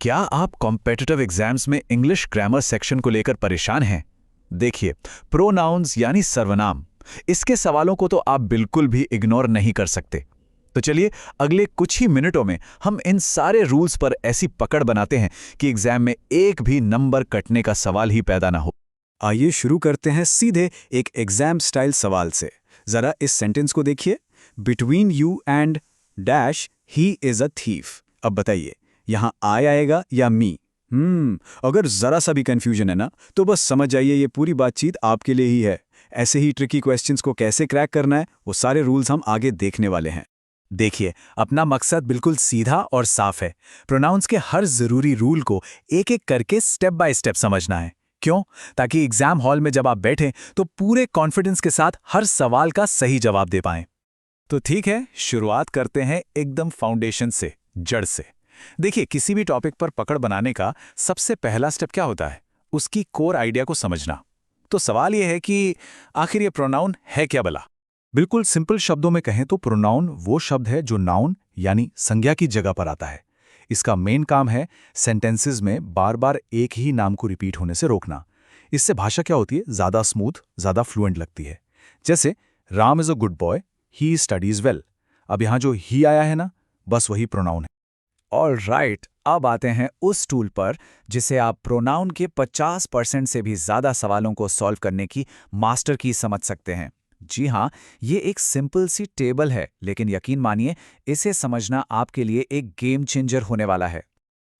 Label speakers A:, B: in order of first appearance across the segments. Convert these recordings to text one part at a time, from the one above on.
A: क्या आप competitive exams में इंग्लिश ग्रामर सेक्शन को लेकर परेशान हैं? देखिए, प्रोनाउंस यानी सर्वनाम, इसके सवालों को तो आप बिल्कुल भी इग्नोर नहीं कर सकते। तो चलिए, अगले कुछ ही मिनटों में हम इन सारे रूल्स पर ऐसी पकड़ बनाते हैं कि एग्जाम में एक भी नंबर कटने का सवाल ही पैदा ना हो।
B: आइए शुरू करते हैं सीधे एक एग्जाम स्टाइल सवाल से। जरा इस सेंटेंस को देखिए, between you and dash he is a thief. अब बताइए, यहाँ आई आएगा या मी? अगर जरा सा भी कंफ्यूजन है ना, तो बस समझ जाइए ये पूरी बातचीत आपके लिए ही है। ऐसे ही ट्रिकी क्वेश्चंस को कैसे क्रैक करना है, वो सारे रूल्स हम आगे देखने वाले हैं।
A: देखिए, अपना मकसद बिल्कुल सीधा और साफ है। प्रोनाउंस के हर जरूरी रूल को एक एक करके स्टेप बाय स्टेप समझना है। क्यों? ताकि एग्जाम हॉल में जब आप बैठें तो पूरे कॉन्फिडेंस के साथ हर सवाल का सही जवाब दे पाएं। तो ठीक है, शुरुआत करते हैं एकदम फाउंडेशन से, जड़ से। देखिए, किसी भी टॉपिक पर पकड़ बनाने का सबसे पहला स्टेप क्या होता है? उसकी कोर आइडिया को समझना। तो सवाल यह है कि आखिर ये प्रोनाउन है क्या भला? बिल्कुल सिंपल शब्दों में कहें तो प्रोनाउन वो शब्द है जो नाउन यानी संज्ञा की जगह पर आता है। इसका मेन काम है सेंटेंसेस में बार बार एक ही नाम को रिपीट होने से रोकना। इससे भाषा क्या होती है? ज़्यादा स्मूथ, ज़्यादा फ्लुएंट लगती है। जैसे Ram is a good boy, he studies well. अब यहाँ जो ही आया है ना, बस वही प्रोनाउन है। ऑलराइट, अब आते हैं उस टूल पर जिसे आप प्रोनाउन के 50% से भी ज़्यादा सवालों को सॉल्व करने की मास्टर की समझ सकते हैं। जी हाँ, ये एक सिंपल सी टेबल है, लेकिन यकीन मानिए, इसे समझना आपके लिए एक गेम चेंजर होने वाला है।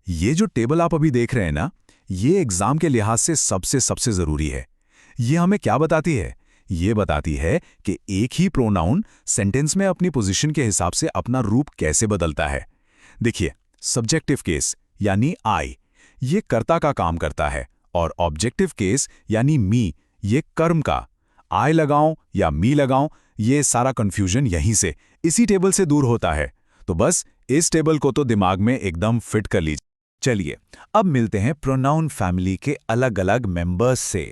C: ये जो टेबल आप अभी देख रहे हैं ना, ये एग्जाम के लिहाज से सबसे सबसे जरूरी है। ये हमें क्या बताती है? ये बताती है कि एक ही प्रोनाउन सेंटेंस में अपनी पोजीशन के हिसाब से अपना रूप कैसे बदलता है। देखिए, सब्जेक्टिव केस यानी आई, ये कर्ता का काम करता है, और ऑब्जेक्टिव केस यानी मी, ये कर्म का। आई लगाऊं या मी लगाऊं, ये सारा कंफ्यूजन यहीं से, इसी टेबल से दूर होता है। तो बस इस टेबल को तो दिमाग में एकदम फिट कर लीजिए।
A: चलिए, अब मिलते हैं प्रोनाउन फैमिली के अलग अलग मेंबर्स से।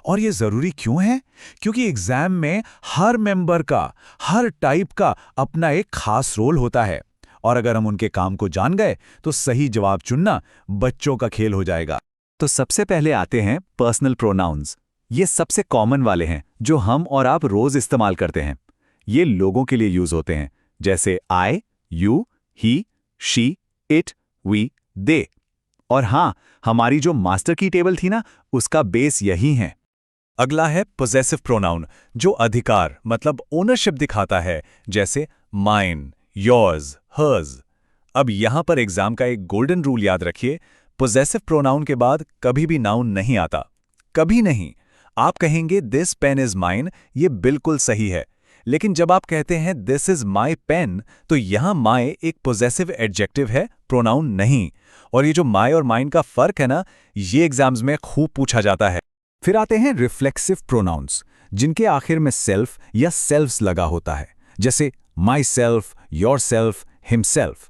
A: और ये जरूरी क्यों है? क्योंकि एग्जाम में हर मेंबर का, हर टाइप का अपना एक खास रोल होता है, और अगर हम उनके काम को जान गए तो सही जवाब चुनना बच्चों का खेल हो जाएगा।
B: तो सबसे पहले आते हैं पर्सनल प्रोनाउंस। ये सबसे कॉमन वाले हैं जो हम और आप रोज इस्तेमाल करते हैं। ये लोगों के लिए यूज होते हैं, जैसे I, you, he, she, it, we, they. और हाँ, हमारी जो मास्टर की टेबल थी ना, उसका बेस यही है।
A: अगला है पोजेसिव प्रोनाउन, जो अधिकार मतलब ओनरशिप दिखाता है, जैसे माइन, योर्स, हर्स। अब यहां पर एग्जाम का एक गोल्डन रूल याद रखिए, पोजेसिव प्रोनाउन के बाद कभी भी नाउन नहीं आता, कभी नहीं। आप कहेंगे दिस पेन इज माइन, ये बिल्कुल सही है, लेकिन जब आप कहते हैं दिस इज माई पेन, तो यहां माई एक पोजेसिव एडजेक्टिव है, प्रोनाउन नहीं। और ये जो माई और माइन का फर्क है ना, ये एग्जाम्स में खूब पूछा जाता है।
B: फिर आते हैं रिफ्लेक्सिव प्रोनाउंस, जिनके आखिर में सेल्फ या सेल्फ्स लगा होता है, जैसे my self, your self, himself.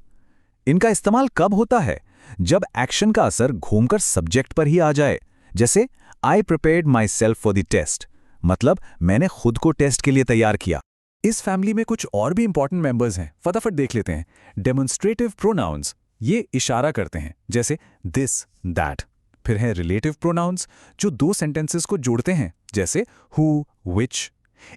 B: इनका इस्तेमाल कब होता है? जब एक्शन का असर घूमकर सब्जेक्ट पर ही आ जाए। जैसे I prepared myself for the test, मतलब मैंने खुद को टेस्ट के लिए तैयार किया।
A: इस फैमिली में कुछ और भी इंपॉर्टेंट मेंबर्स हैं, फटाफट देख लेते हैं। डेमोन्स्ट्रेटिव प्रोनाउंस, ये इशारा करते हैं, जैसे दिस, दैट। फिर है रिलेटिव प्रोनाउंस, जो दो सेंटेंसेस को जोड़ते हैं, जैसे हु, विच।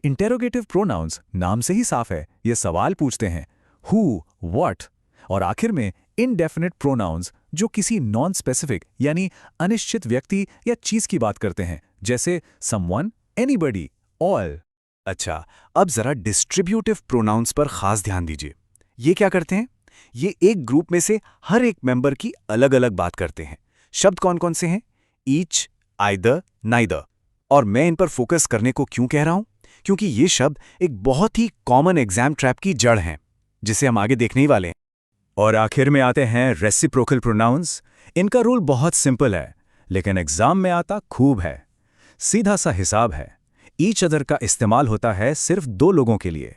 A: इंटेरोगेटिव प्रोनाउंस, नाम से ही साफ है, ये सवाल पूछते हैं, हु, व्हाट। और आखिर में इनडेफिनिट प्रोनाउंस, जो किसी नॉन स्पेसिफिक यानी अनिश्चित व्यक्ति या चीज की बात करते हैं, जैसे समवन, एनीबडी, ऑल।
B: अच्छा, अब जरा डिस्ट्रीब्यूटिव प्रोनाउंस पर खास ध्यान दीजिए। ये क्या करते हैं? ये एक ग्रुप में से हर एक मेंबर की अलग अलग बात करते हैं। शब्द कौन कौन से हैं? Each, either, neither. और मैं इन पर फोकस करने को क्यों कह रहा हूं? क्योंकि ये शब्द एक बहुत ही कॉमन एग्जाम ट्रैप की जड़ हैं, जिसे हम आगे देखने ही वाले हैं।
A: और आखिर में आते हैं रेसिप्रोकल प्रोनाउंस। इनका रूल बहुत सिंपल है, लेकिन एग्जाम में आता खूब है। सीधा सा हिसाब है। ईच अदर का इस्तेमाल होता है सिर्फ दो लोगों के लिए,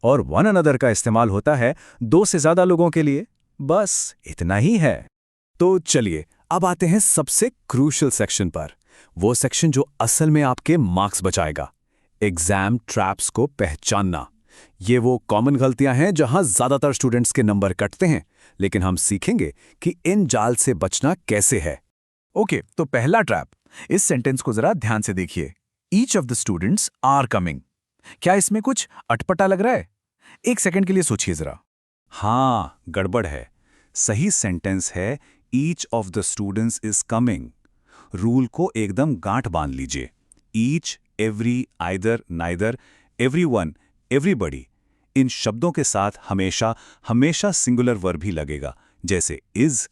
A: और वन अनदर का इस्तेमाल होता है दो से ज्यादा लोगों के लिए। बस इतना ही है। तो चलिए, अब आते हैं सबसे क्रूशियल सेक्शन पर, वो सेक्शन जो असल में आपके मार्क्स बचाएगा। एग्जाम ट्रैप्स को पहचानना। ये वो कॉमन गलतियां हैं जहां ज्यादातर स्टूडेंट्स के नंबर कटते हैं,
B: लेकिन हम सीखेंगे कि इन जाल से बचना कैसे है।
A: ओके, तो पहला ट्रैप, इस सेंटेंस को जरा ध्यान से देखिए। Each of the students are coming. क्या इसमें कुछ अटपटा लग रहा है? एक सेकंड के लिए सोचिए जरा।
B: हाँ, गड़बड़ है। सही सेंटेंस है each of the students is coming. Rule को एकदम गांठ बांध लीजिए। Each, every, either, neither, everyone, everybody, इन शब्दों के साथ हमेशा हमेशा सिंगुलर वर्ब ही लगेगा, जैसे इज,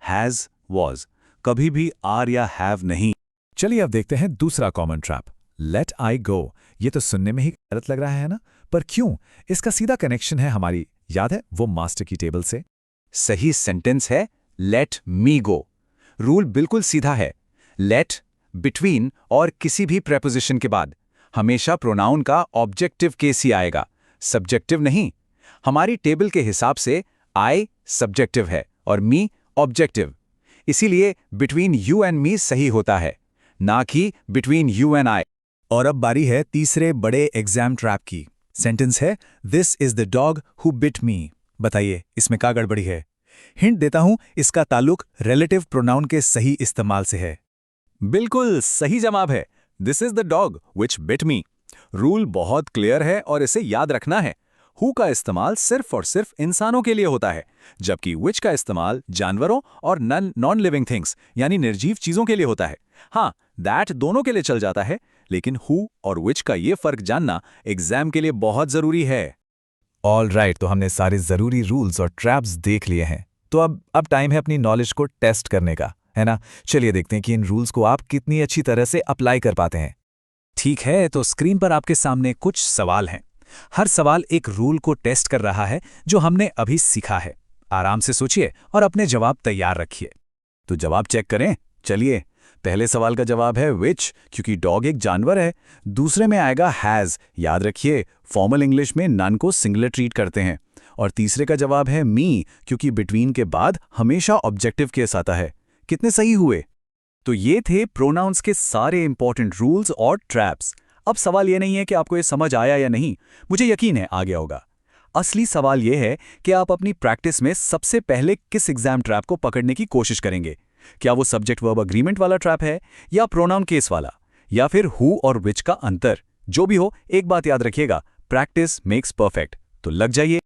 B: हैज, वॉज। कभी भी आर या हैव नहीं।
C: चलिए अब देखते हैं दूसरा कॉमन ट्रैप, लेट आई गो। ये तो सुनने में ही गलत लग रहा है ना, पर क्यों? इसका सीधा कनेक्शन है हमारी, याद है, वो मास्टर की टेबल से।
B: सही सेंटेंस है लेट मी गो। रूल बिल्कुल सीधा है। लेट, बिटवीन और किसी भी प्रेपोजिशन के बाद हमेशा प्रोनाउन का ऑब्जेक्टिव केस ही आएगा, सब्जेक्टिव नहीं। हमारी टेबल के हिसाब से आई सब्जेक्टिव है और मी ऑब्जेक्टिव। इसीलिए बिटवीन यू एंड मी सही होता है, ना कि बिटवीन यू एंड आई।
A: और अब बारी है तीसरे बड़े एग्जाम ट्रैप की। सेंटेंस है this is the dog who bit me. बताइए इसमें क्या गड़बड़ी है? हिंट देता हूं, इसका ताल्लुक रिलेटिव प्रोनाउन के सही इस्तेमाल से है।
B: बिल्कुल सही जवाब है, this is the dog which bit me. Rule बहुत क्लियर है और इसे याद रखना है। हु का इस्तेमाल सिर्फ और सिर्फ इंसानों के लिए होता है, जबकि विच का इस्तेमाल जानवरों और नॉन लिविंग थिंग्स यानी निर्जीव चीजों के लिए होता है। हाँ, दैट दोनों के लिए चल जाता है, लेकिन हु और विच का ये फर्क जानना एग्जाम के लिए बहुत जरूरी है।
A: ऑल राइट, तो हमने सारे जरूरी रूल्स और ट्रैप्स देख लिए हैं। तो अब टाइम है अपनी नॉलेज को टेस्ट करने का, है ना? चलिए देखते हैं कि इन रूल्स को आप कितनी अच्छी तरह से अप्लाई कर पाते हैं। ठीक है, तो स्क्रीन पर आपके सामने कुछ सवाल हैं। हर सवाल एक रूल को टेस्ट कर रहा है जो हमने अभी सीखा है। आराम से सोचिए और अपने जवाब तैयार रखिए।
B: तो जवाब चेक करें। चलिए, पहले सवाल का जवाब है विच, क्योंकि डॉग एक जानवर है। दूसरे में आएगा हैज़, याद रखिए फॉर्मल इंग्लिश में नन को सिंगुलर ट्रीट करते हैं। और तीसरे का जवाब है मी, क्योंकि बिटवीन के बाद हमेशा ऑब्जेक्टिव केस आता है। कितने सही हुए? तो ये थे प्रोनाउंस के सारे इंपॉर्टेंट रूल्स और ट्रैप्स। अब सवाल ये नहीं है कि आपको ये समझ आया या नहीं, मुझे यकीन है आ गया होगा। असली सवाल ये है कि आप अपनी प्रैक्टिस में सबसे पहले किस एग्जाम ट्रैप को पकड़ने की कोशिश करेंगे। क्या वो सब्जेक्ट वर्ब अग्रीमेंट वाला ट्रैप है, या प्रोनाउन केस वाला, या फिर हु और विच का अंतर? जो भी हो, एक बात याद रखिएगा, प्रैक्टिस मेक्स परफेक्ट। तो लग जाइए।